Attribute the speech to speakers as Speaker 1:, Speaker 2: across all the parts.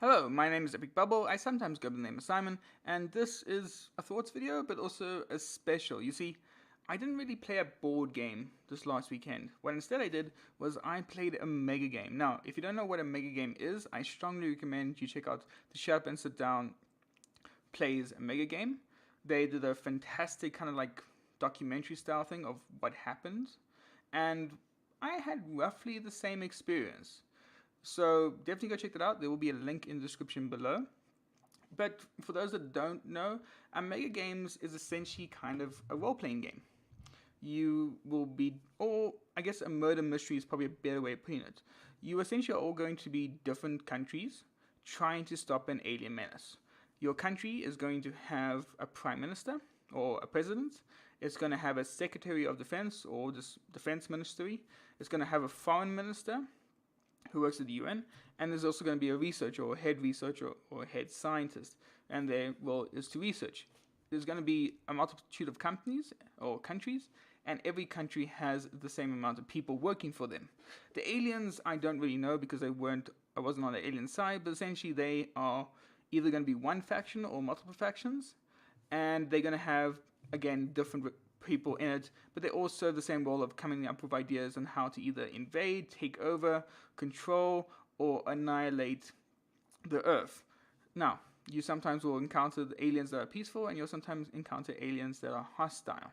Speaker 1: Hello, my name is Epic Bubble. I sometimes go by the name of Simon, and this is a thoughts video, but also a special. You see, I didn't really play a board game this last weekend. What instead I did was I played a mega game. Now, if you don't know what a mega game is, I strongly recommend you check out the Shut Up and Sit Down plays a mega game. They did a fantastic kind of like documentary style thing of what happened, and I had roughly the same experience. So definitely go check that out. There will be a link in the description below. But for those that don't know, Mega Games is essentially kind of a role playing game. You will be, or I guess a murder mystery is probably a better way of putting it. You essentially are all going to be different countries trying to stop an alien menace. Your country is going to have a prime minister or a president. It's going to have a secretary of defense or this defense ministry. It's going to have a foreign minister who works at the UN, and there's also going to be a researcher or head researcher or head scientist, and their role is to research. There's going to be a multitude of companies or countries, and every country has the same amount of people working for them. The aliens, I don't really know because I wasn't on the alien side, but essentially they are either going to be one faction or multiple factions, and they're going to have again different people in it, but they all serve the same role of coming up with ideas on how to either invade, take over, control, or annihilate the Earth. Now, you sometimes will encounter the aliens that are peaceful, and you'll sometimes encounter aliens that are hostile.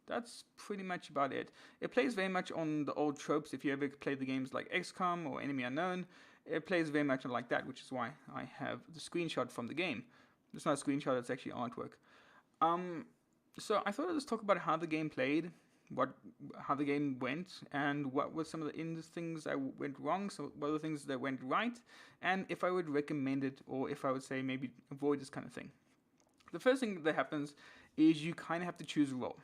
Speaker 1: That's pretty much about it. It plays very much on the old tropes. If you ever played the games like Xcom or Enemy Unknown, it plays very much like that, which is why I have the screenshot from the game. It's not a screenshot, it's actually artwork. So I thought I'd just talk about how the game played, how the game went, and what were some of the things that went wrong, so what are the things that went right, and if I would recommend it, or if I would say maybe avoid this kind of thing. The first thing that happens is you kind of have to choose a role.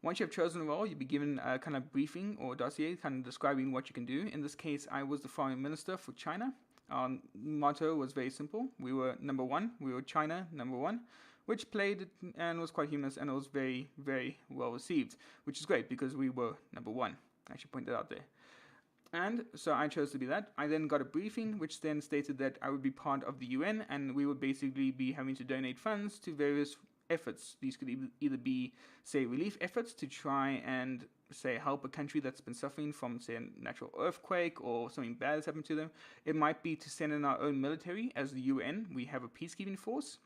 Speaker 1: Once you have chosen a role, you'll be given a kind of briefing or dossier, kind of describing what you can do. In this case, I was the foreign minister for China. Our motto was very simple. We were number one. We were China number one, which played and was quite humorous, and it was very, very well received, which is great because we were number one. I should point that out there. And so I chose to be that. I then got a briefing, which then stated that I would be part of the UN, and we would basically be having to donate funds to various efforts. These could either be, say, relief efforts to try and, say, help a country that's been suffering from, say, a natural earthquake or something bad has happened to them. It might be to send in our own military. As the UN, we have a peacekeeping force.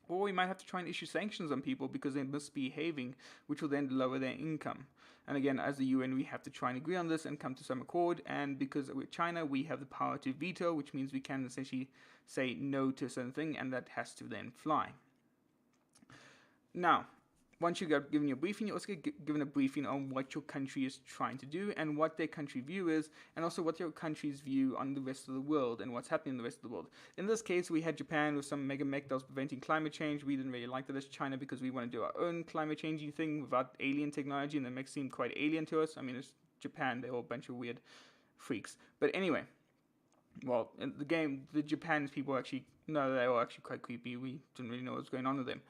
Speaker 1: Or we might have to try and issue sanctions on people because they're misbehaving, which will then lower their income. And again, as the UN, we have to try and agree on this and come to some accord. And because with China, we have the power to veto, which means we can essentially say no to a certain thing, and that has to then fly. Now, once you get given your briefing, you also get given a briefing on what your country is trying to do and what their country view is, and also what your country's view on the rest of the world and what's happening in the rest of the world. In this case, we had Japan with some mega mech that was preventing climate change. We didn't really like that as China because we want to do our own climate changing thing without alien technology, and the mech seemed quite alien to us. I mean, it's Japan, they're all a bunch of weird freaks. But anyway, well, in the game, the Japanese people actually, no, they were actually quite creepy. We didn't really know what was going on with them.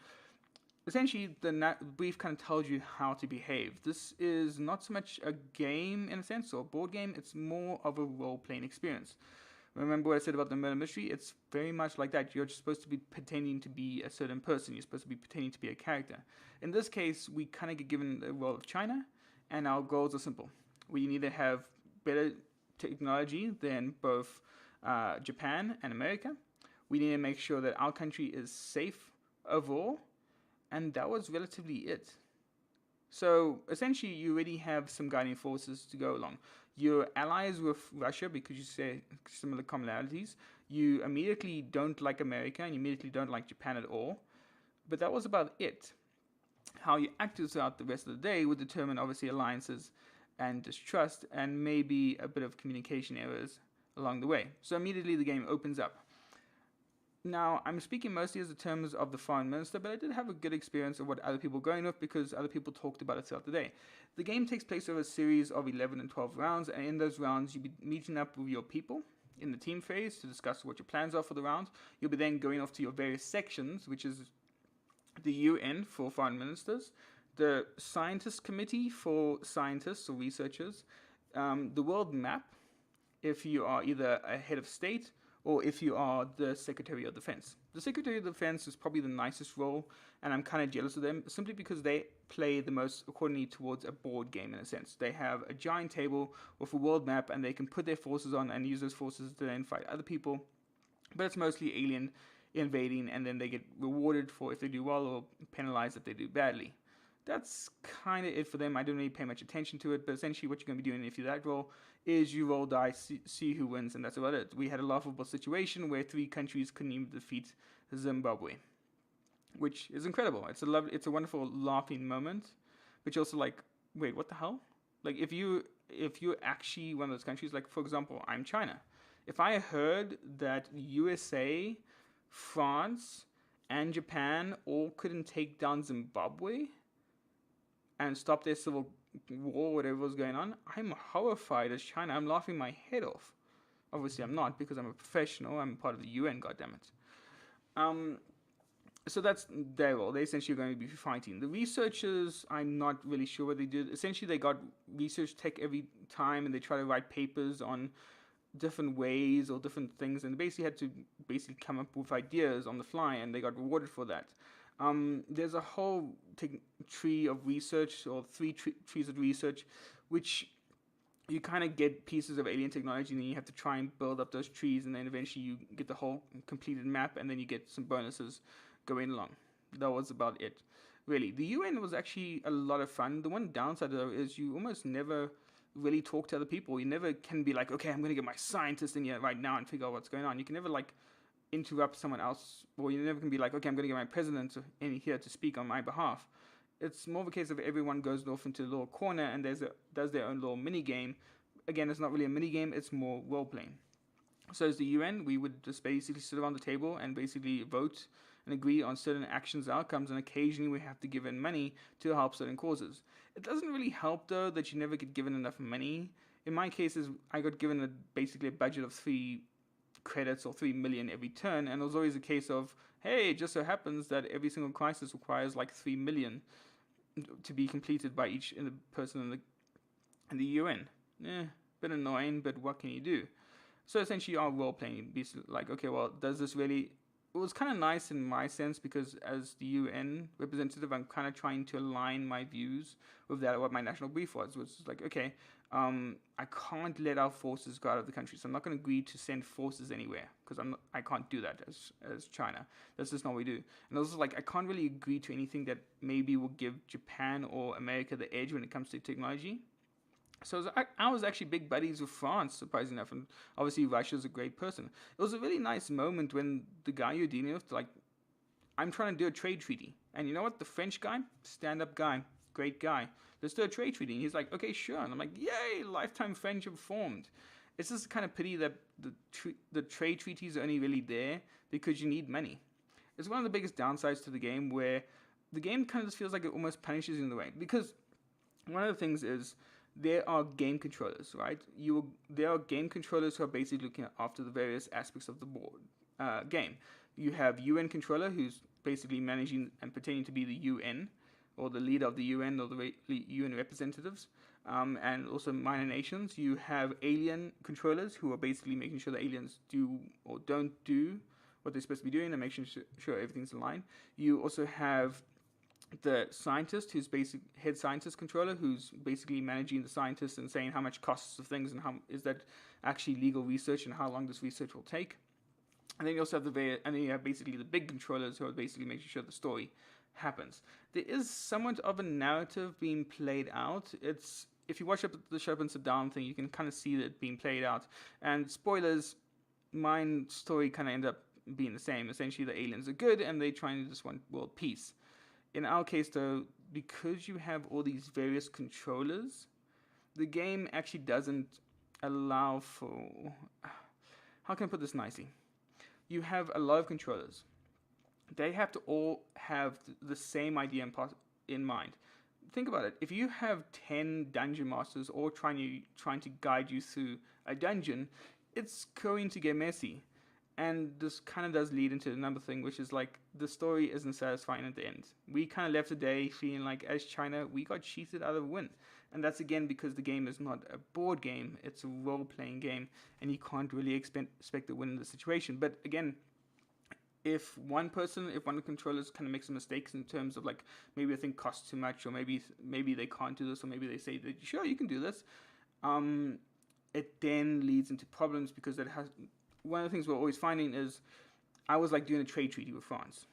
Speaker 1: Essentially, the brief kind of tells you how to behave. This is not so much a game in a sense, or a board game, it's more of a role-playing experience. Remember what I said about the murder mystery? It's very much like that. You're just supposed to be pretending to be a certain person. You're supposed to be pretending to be a character. In this case, we kind of get given the role of China, and our goals are simple. We need to have better technology than both Japan and America. We need to make sure that our country is safe overall, and that was relatively it. So essentially, you already have some guiding forces to go along. You're allies with Russia because you share similar commonalities. You immediately don't like America, and you immediately don't like Japan at all. But that was about it. How you acted throughout the rest of the day would determine, obviously, alliances and distrust, and maybe a bit of communication errors along the way. So immediately the game opens up. Now, I'm speaking mostly as the terms of the foreign minister, but I did have a good experience of what other people were going with because other people talked about it throughout the day. The game takes place over a series of 11 and 12 rounds, and in those rounds, you'll be meeting up with your people in the team phase to discuss what your plans are for the round. You'll be then going off to your various sections, which is the UN for foreign ministers, the scientist committee for scientists or researchers, the world map if you are either a head of state or if you are the Secretary of Defense. The Secretary of Defense is probably the nicest role, and I'm kind of jealous of them simply because they play the most accordingly towards a board game in a sense. They have a giant table with a world map, and they can put their forces on and use those forces to then fight other people. But it's mostly alien invading, and then they get rewarded for if they do well or penalized if they do badly. That's kind of it for them. I don't really pay much attention to it, but essentially what you're going to be doing if you're that role is you roll dice, see who wins, and that's about it. We had a laughable situation where 3 countries couldn't even defeat Zimbabwe, which is incredible. It's a wonderful laughing moment, but you're also like, wait, what the hell? Like if you're actually one of those countries, like for example, I'm China. If I heard that USA, France, and Japan all couldn't take down Zimbabwe and stop their civil war, whatever was going on, I'm horrified as China. I'm laughing my head off. Obviously, I'm not because I'm a professional. I'm part of the UN, goddammit. So that's their role. They essentially are going to be fighting. The researchers, I'm not really sure what they did. Essentially, they got research tech every time, and they try to write papers on different ways or different things, and they basically had to come up with ideas on the fly, and they got rewarded for that. There's a whole tree of research, or 3 trees of research, which you kind of get pieces of alien technology, and then you have to try and build up those trees, and then eventually you get the whole completed map, and then you get some bonuses going along. That was about it, really. The UN was actually a lot of fun. The one downside, though, is you almost never really talk to other people. You never can be like, okay, I'm going to get my scientist in here right now and figure out what's going on. You can never, like, interrupt someone else, or you never can be like, okay, I'm going to get my president in here to speak on my behalf. It's more of a case of everyone goes off into a little corner and does their own little mini game. Again, it's not really a mini game; it's more role playing. So as the UN, we would just basically sit around the table and basically vote and agree on certain actions, outcomes, and occasionally we have to give in money to help certain causes. It doesn't really help though that you never get given enough money. In my cases, I got given basically a budget of 3 credits or 3 million every turn, and it was always a case of, hey, it just so happens that every single crisis requires like 3 million to be completed by each person in the UN. Bit annoying, but what can you do? So essentially, our role playing, basically like, okay, well, does this really? It was kind of nice in my sense because as the UN representative, I'm kind of trying to align my views with that what my national brief was, which is like, okay, I can't let our forces go out of the country, so I'm not going to agree to send forces anywhere because I can't do that as China. That's just not what we do. And also, like, I can't really agree to anything that maybe will give Japan or America the edge when it comes to technology. So I was actually big buddies with France, surprisingly enough, and obviously Russia's a great person. It was a really nice moment when the guy you're dealing with, like, I'm trying to do a trade treaty, and you know what? The French guy, stand-up guy, great guy. Let's do a trade treaty. And he's like, okay, sure. And I'm like, yay, lifetime friendship formed. It's just kind of pity that the trade treaties are only really there because you need money. It's one of the biggest downsides to the game where the game kind of just feels like it almost punishes you in the way. Because one of the things is there are game controllers, right? There are game controllers who are basically looking after the various aspects of the board game. You have UN controller who's basically managing and pretending to be the UN, or the leader of the UN, or the UN representatives, and also minor nations. You have alien controllers who are basically making sure the aliens do or don't do what they're supposed to be doing and making sure everything's in line. You also have the scientist, who's basic head scientist controller, who's basically managing the scientists and saying how much costs of things and how is that actually legal research and how long this research will take. And then you also have and then you have basically the big controllers who are basically making sure the story happens. There is somewhat of a narrative being played out. It's if you watch the Shut Up and Sit Down thing, you can kind of see that being played out. And spoilers, my story kind of ended up being the same. Essentially, the aliens are good and they trying to just want world peace. In our case, though, because you have all these various controllers, the game actually doesn't allow for... How can I put this nicely? You have a lot of controllers. They have to all have the same idea in mind. Think about it. If you have 10 dungeon masters all trying to guide you through a dungeon, it's going to get messy. And this kind of does lead into another thing, which is like the story isn't satisfying at the end. We kind of left the day feeling like, as China, we got cheated out of a win. And that's again because the game is not a board game, it's a role playing game, and you can't really expect to win in the situation. But again, if one of the controllers kind of makes some mistakes in terms of like maybe a thing costs too much, or maybe they can't do this, or maybe they say that sure you can do this, it then leads into problems because that has one of the things we're always finding is I was like doing a trade treaty with France,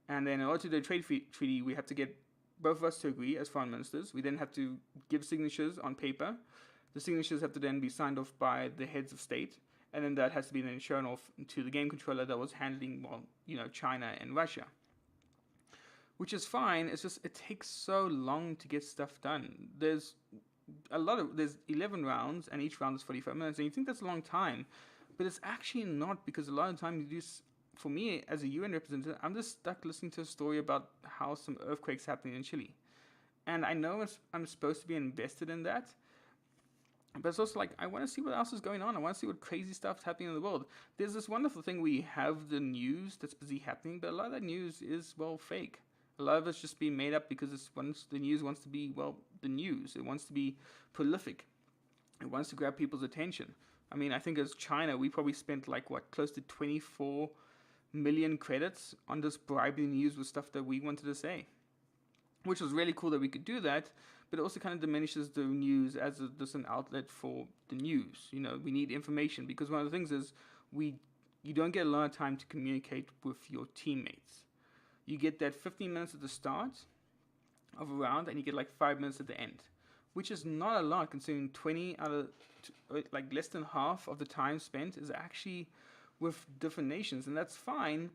Speaker 1: and then in order to do a trade treaty, we have to get both of us to agree as foreign ministers. We then have to give signatures on paper. The signatures have to then be signed off by the heads of state, and then that has to be then shown off to the game controller that was handling, well, China and Russia. Which is fine, it's just it takes so long to get stuff done. There's 11 rounds, and each round is 45 minutes, and you think that's a long time, but it's actually not, because a lot of time you just, for me as a UN representative, I'm just stuck listening to a story about how some earthquakes happening in Chile. And I know I'm supposed to be invested in that, but it's also like, I want to see what else is going on. I want to see what crazy stuff's happening in the world. There's this wonderful thing, we have the news that's busy happening, but a lot of that news is, well, fake. A lot of it's just being made up because the news wants to be, well, the news. It wants to be prolific. It wants to grab people's attention. I mean, I think as China, we probably spent close to 24 million credits on just bribing the news with stuff that we wanted to say. Which was really cool that we could do that, but it also kind of diminishes the news as just an outlet for the news. We need information, because one of the things is you don't get a lot of time to communicate with your teammates. You get that 15 minutes at the start of a round, and you get 5 minutes at the end, which is not a lot considering 20 out of less than half of the time spent is actually with different nations, and that's fine,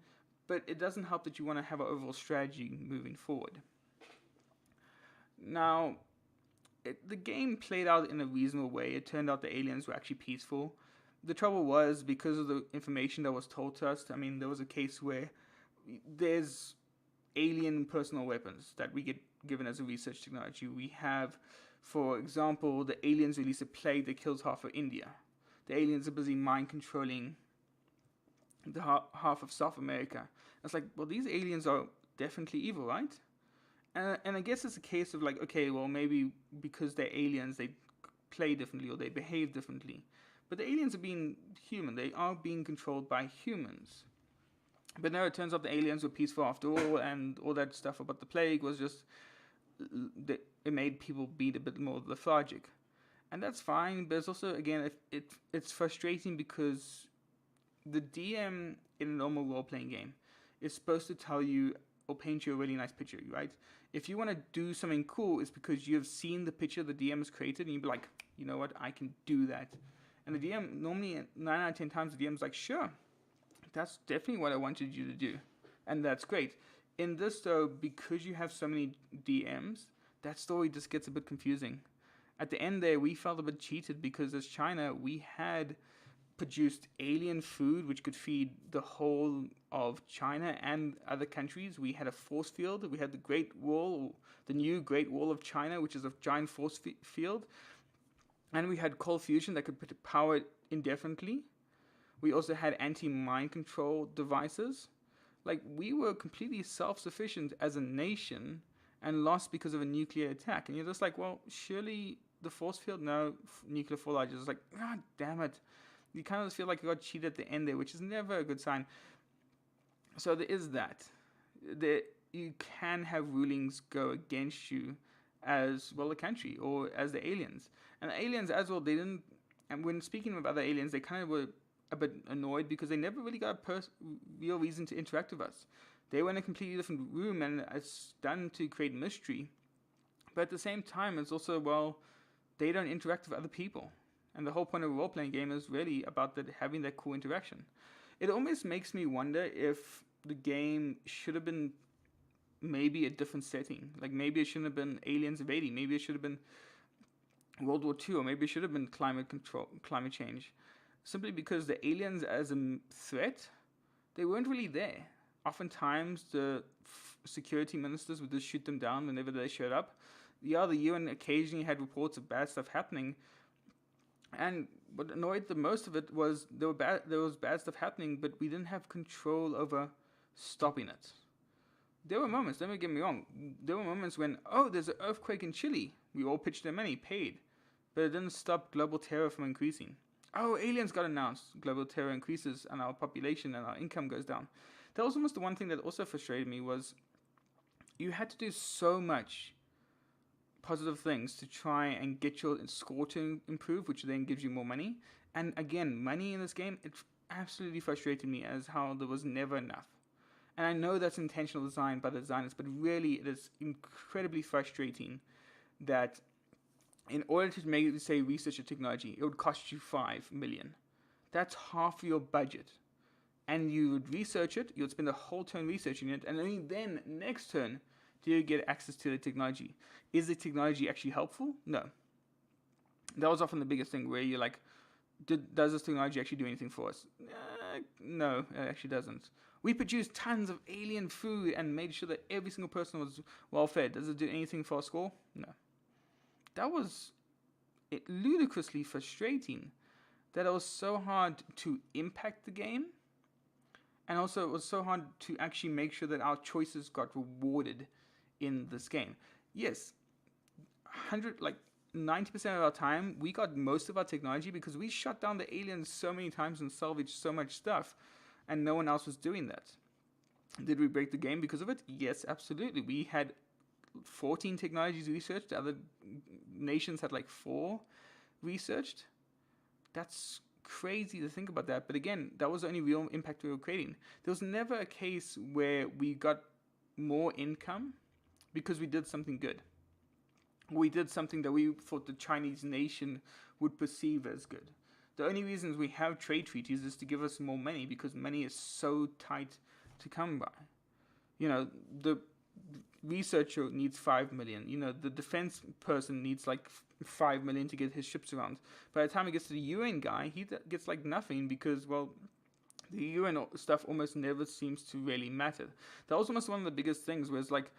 Speaker 1: but it doesn't help that you want to have an overall strategy moving forward. Now, the game played out in a reasonable way. It turned out the aliens were actually peaceful. The trouble was, because of the information that was told to us, I mean, there was a case where there's alien personal weapons that we get given as a research technology. We have, for example, the aliens release a plague that kills half of India. The aliens are busy mind controlling the half of South America. It's like, well, these aliens are definitely evil, right? And I guess it's a case of okay, well, maybe because they're aliens, they play differently or they behave differently. But the aliens are being human. They are being controlled by humans. But no, it turns out the aliens were peaceful after all, and all that stuff about the plague was just, it made people be a bit more lethargic. And that's fine, but it's also, again, it's frustrating because the DM in a normal role-playing game is supposed to tell you or paint you a really nice picture, right? If you want to do something cool, it's because you have seen the picture the DM has created, and you'd be like, you know what, I can do that. And the DM, normally 9 out of 10 times, the DM's like, sure, that's definitely what I wanted you to do. And that's great. In this, though, because you have so many DMs, that story just gets a bit confusing. At the end there, we felt a bit cheated because as China, we had produced alien food which could feed the whole of China and other countries. We had a force field. We had the Great Wall, the new Great Wall of China, which is a giant force field. And we had cold fusion that could power it indefinitely. We also had anti-mind control devices. We were completely self-sufficient as a nation and lost because of a nuclear attack. And you're just like, well, surely the force field? No, nuclear fallout. It's like, God damn it. You kind of feel like you got cheated at the end there, which is never a good sign. So there is that. You can have rulings go against you as, well, the country or as the aliens. And the aliens as well, they didn't, and when speaking with other aliens, they kind of were a bit annoyed because they never really got a real reason to interact with us. They were in a completely different room, and it's done to create mystery. But at the same time, it's also, well, they don't interact with other people. And the whole point of a role-playing game is really about having that cool interaction. It almost makes me wonder if the game should have been maybe a different setting. Maybe it shouldn't have been aliens invading. Maybe it should have been World War II, or maybe it should have been climate change. Simply because the aliens as a threat, they weren't really there. Oftentimes, the security ministers would just shoot them down whenever they showed up. The UN occasionally had reports of bad stuff happening, And what annoyed the most of it was there was bad stuff happening, but we didn't have control over stopping it. There were moments, don't get me wrong, there were moments when, oh, there's an earthquake in Chile. We all pitched in money, paid. But it didn't stop global terror from increasing. Oh, aliens got announced. Global terror increases and our population and our income goes down. That was almost the one thing that also frustrated me was you had to do so much positive things to try and get your score to improve, which then gives you more money. And again, money in this game, it absolutely frustrated me as how there was never enough. And I know that's intentional design by the designers, but really it is incredibly frustrating that in order to make, say, research a technology, it would cost you 5 million. That's half your budget. And you would research it, you'd spend a whole turn researching it, and only then, next turn, do you get access to the technology. Is the technology actually helpful? No. That was often the biggest thing where you're like, does this technology actually do anything for us? No, it actually doesn't. We produced tons of alien food and made sure that every single person was well fed. Does it do anything for our score? No. That was ludicrously frustrating that it was so hard to impact the game, and also it was so hard to actually make sure that our choices got rewarded in this game. Yes, 90% of our time we got most of our technology because we shut down the aliens so many times and salvaged so much stuff, and no one else was doing that. Did we break the game because of it? Yes, absolutely. We had 14 technologies researched. The other nations had like 4 researched. That's crazy to think about that. But again, that was the only real impact we were creating. There was never a case where we got more income because we did something good. We did something that we thought the Chinese nation would perceive as good. The only reasons we have trade treaties is to give us more money because money is so tight to come by. You know, the researcher needs 5 million. You know, the defense person needs like 5 million to get his ships around. By the time it gets to the UN guy, he gets like nothing because, well, the UN stuff almost never seems to really matter. That was almost one of the biggest things was like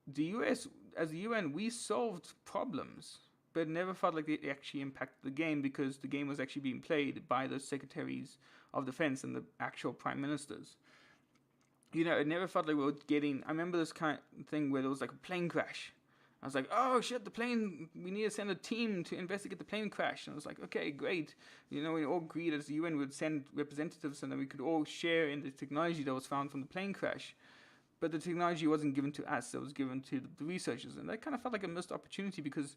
Speaker 1: the US, as the UN, we solved problems, but it never felt like it actually impacted the game because the game was actually being played by the secretaries of defense and the actual prime ministers. You know, it never felt like we were getting. I remember this kind of thing where there was like a plane crash. I was like, oh shit, the plane, we need to send a team to investigate the plane crash. And I was like, okay, great. You know, we all agreed as the UN would send representatives and then we could all share in the technology that was found from the plane crash. But the technology wasn't given to us, it was given to the researchers. And that kind of felt like a missed opportunity because,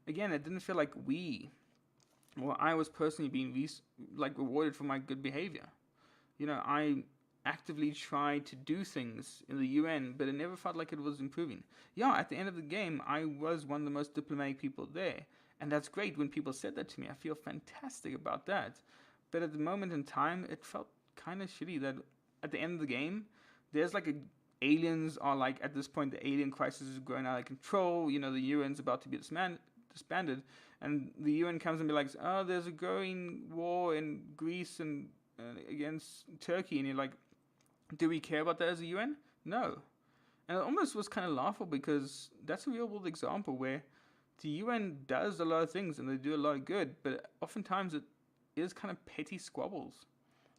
Speaker 1: again, it didn't feel like I was personally being rewarded for my good behavior. You know, I actively tried to do things in the UN, but it never felt like it was improving. Yeah, at the end of the game, I was one of the most diplomatic people there. And that's great when people said that to me. I feel fantastic about that. But at the moment in time, it felt kind of shitty that at the end of the game, there's like aliens are like, at this point, the alien crisis is going out of control. You know, the UN's about to be disbanded. And the UN comes and be like, oh, there's a growing war in Greece and against Turkey. And you're like, do we care about that as a UN? No. And it almost was kind of laughable because that's a real world example where the UN does a lot of things and they do a lot of good, but oftentimes it is kind of petty squabbles.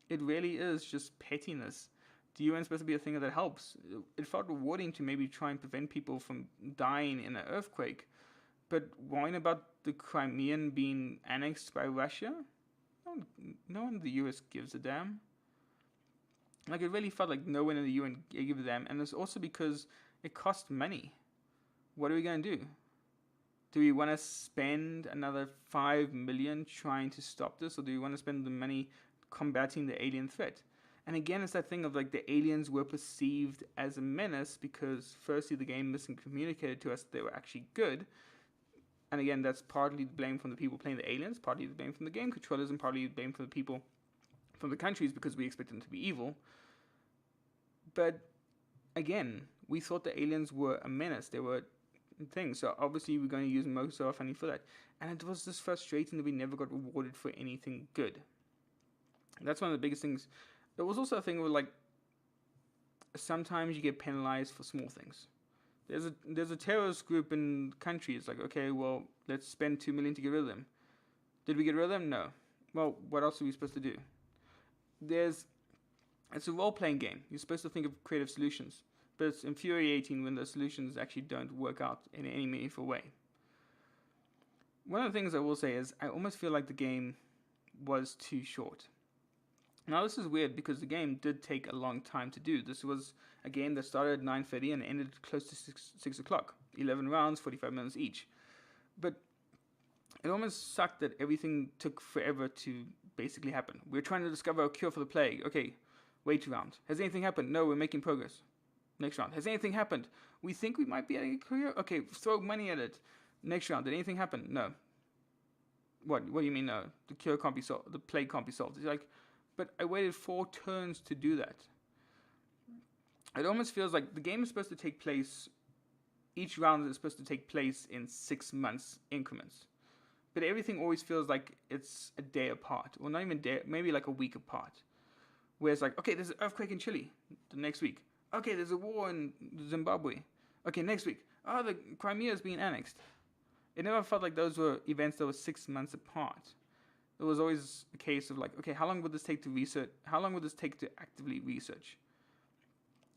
Speaker 1: It really is just pettiness. The UN is supposed to be a thing that helps. It felt rewarding to maybe try and prevent people from dying in an earthquake, but whine about the Crimean being annexed by Russia? No one in the US gives a damn. Like, it really felt like no one in the UN gave a damn, and it's also because it cost money. What are we going to do? Do we want to spend another 5 million trying to stop this, or do we want to spend the money combating the alien threat? And again, it's that thing of like the aliens were perceived as a menace because firstly the game miscommunicated to us that they were actually good. And again, that's partly the blame from the people playing the aliens, partly the blame from the game controllers, and partly the blame from the people from the countries because we expect them to be evil. But again, we thought the aliens were a menace. They were things. So obviously we're going to use most of our money for that. And it was just frustrating that we never got rewarded for anything good. That's one of the biggest things. There was also a thing where like sometimes you get penalized for small things. There's a terrorist group in the country. It's like, okay, well, let's spend 2 million to get rid of them. Did we get rid of them? No. Well, what else are we supposed to do? It's a role-playing game. You're supposed to think of creative solutions, but it's infuriating when those solutions actually don't work out in any meaningful way. One of the things I will say is I almost feel like the game was too short. Now this is weird because the game did take a long time to do. This was a game that started at 9:30 and ended close to 6 o'clock. 11 rounds, 45 minutes each. But it almost sucked that everything took forever to basically happen. We're trying to discover a cure for the plague. Okay, wait round. Has anything happened? No, we're making progress. Next round. Has anything happened? We think we might be getting a cure. Okay, throw money at it. Next round. Did anything happen? No. What do you mean no? The cure can't be solved. The plague can't be solved. It's like, but I waited 4 turns to do that. It almost feels like the game is supposed to take place, each round is supposed to take place in 6 months increments. But everything always feels like it's a day apart, or not even a day, maybe like a week apart. Where it's like, okay, there's an earthquake in Chile the next week. Okay, there's a war in Zimbabwe. Okay, next week, the Crimea is being annexed. It never felt like those were events that were 6 months apart. It was always a case of like, okay, how long would this take to research? How long would this take to actively research?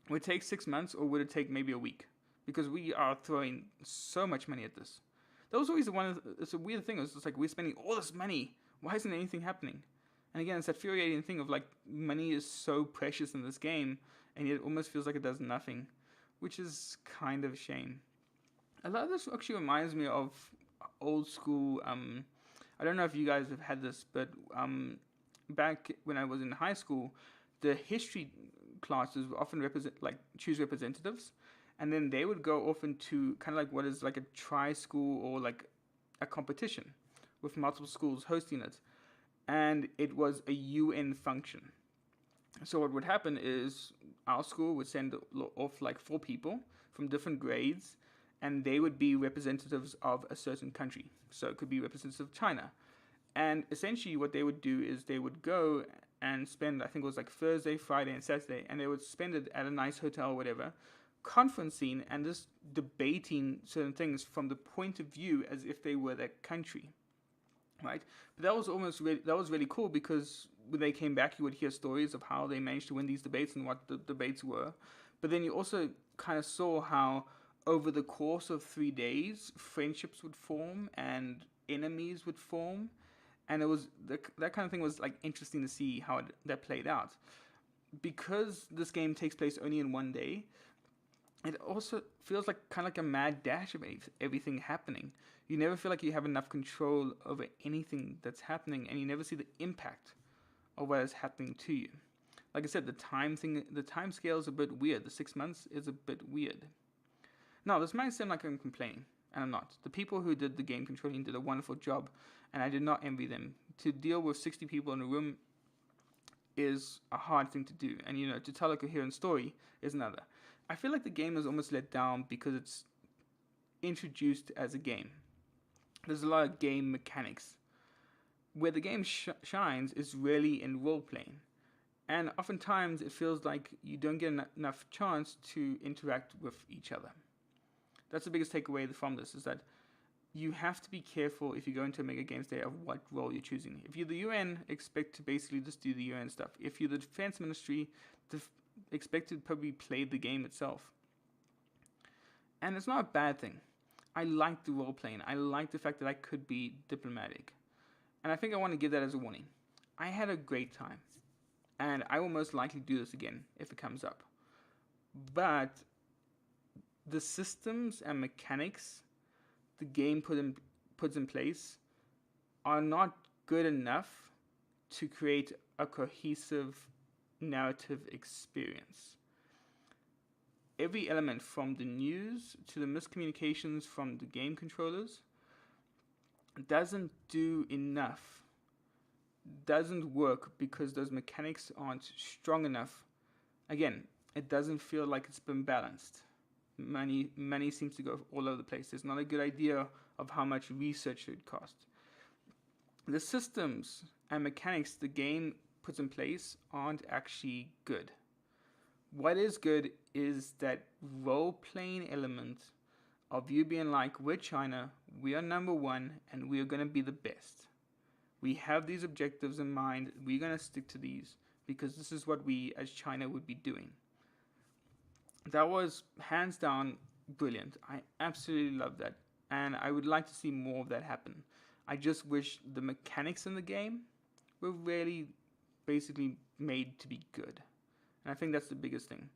Speaker 1: Would it take 6 months, or would it take maybe a week? Because we are throwing so much money at this. That was always it's a weird thing. It's just like, we're spending all this money. Why isn't anything happening? And again, it's that infuriating thing of like, money is so precious in this game, and yet it almost feels like it does nothing, which is kind of a shame. A lot of this actually reminds me of old school. I don't know if you guys have had this, but back when I was in high school, the history classes would often choose representatives, and then they would go off into kind of like what is like a tri-school or like a competition with multiple schools hosting it, and it was a UN function. So what would happen is our school would send off like 4 people from different grades, and they would be representatives of a certain country. So it could be representatives of China. And essentially what they would do is they would go and spend, I think it was like Thursday, Friday, and Saturday, and they would spend it at a nice hotel or whatever, conferencing and just debating certain things from the point of view as if they were that country. Right? But that was really cool, because when they came back, you would hear stories of how they managed to win these debates and what the debates were. But then you also kind of saw how over the course of 3 days, friendships would form and enemies would form. And it was that kind of thing was like interesting to see how that played out. Because this game takes place only in 1 day, it also feels like kind of like a mad dash of everything happening. You never feel like you have enough control over anything that's happening, and you never see the impact of what is happening to you. Like I said, the time scale is a bit weird. The 6 months is a bit weird. Now, this might seem like I'm complaining, and I'm not. The people who did the game controlling did a wonderful job, and I did not envy them. To deal with 60 people in a room is a hard thing to do, and to tell a coherent story is another. I feel like the game is almost let down because it's introduced as a game. There's a lot of game mechanics. Where the game shines is really in role-playing. And oftentimes it feels like you don't get enough chance to interact with each other. That's the biggest takeaway from this, is that you have to be careful if you go into a Mega Games Day of what role you're choosing. If you're the UN, expect to basically just do the UN stuff. If you're the Defense Ministry, expect to probably play the game itself. And it's not a bad thing. I like the role playing. I like the fact that I could be diplomatic. And I think I want to give that as a warning. I had a great time. And I will most likely do this again if it comes up. But the systems and mechanics the game puts in place are not good enough to create a cohesive narrative experience. Every element, from the news to the miscommunications from the game controllers, doesn't do enough, doesn't work because those mechanics aren't strong enough. Again, it doesn't feel like it's been balanced. Money seems to go all over the place. There's not a good idea of how much research it would cost. The systems and mechanics the game puts in place aren't actually good. What is good is that role-playing element of you being like, we're China, we are number one, and we are going to be the best. We have these objectives in mind. We're going to stick to these because this is what we as China would be doing. That was hands down brilliant. I absolutely love that. And I would like to see more of that happen. I just wish the mechanics in the game were really basically made to be good. And I think that's the biggest thing.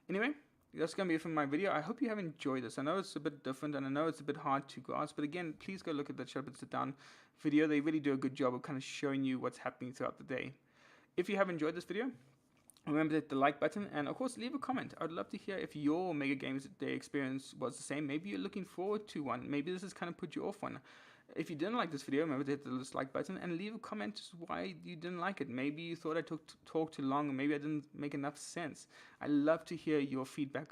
Speaker 1: Anyway, that's going to be it from my video. I hope you have enjoyed this. I know it's a bit different and I know it's a bit hard to grasp. But again, please go look at the Shut Up and Sit Down video. They really do a good job of kind of showing you what's happening throughout the day. If you have enjoyed this video, remember to hit the like button and of course leave a comment. I would love to hear if your Mega Games Day experience was the same. Maybe you're looking forward to one. Maybe this has kind of put you off one. If you didn't like this video, remember to hit the dislike button and leave a comment why you didn't like it. Maybe you thought I talked too long, or maybe I didn't make enough sense. I love to hear your feedback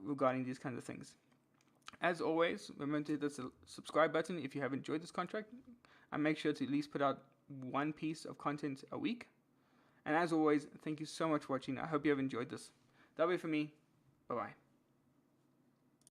Speaker 1: regarding these kinds of things. As always, remember to hit the subscribe button if you have enjoyed this contract. And make sure to at least put out one piece of content a week. And as always, thank you so much for watching. I hope you have enjoyed this. That'll be it for me. Bye-bye.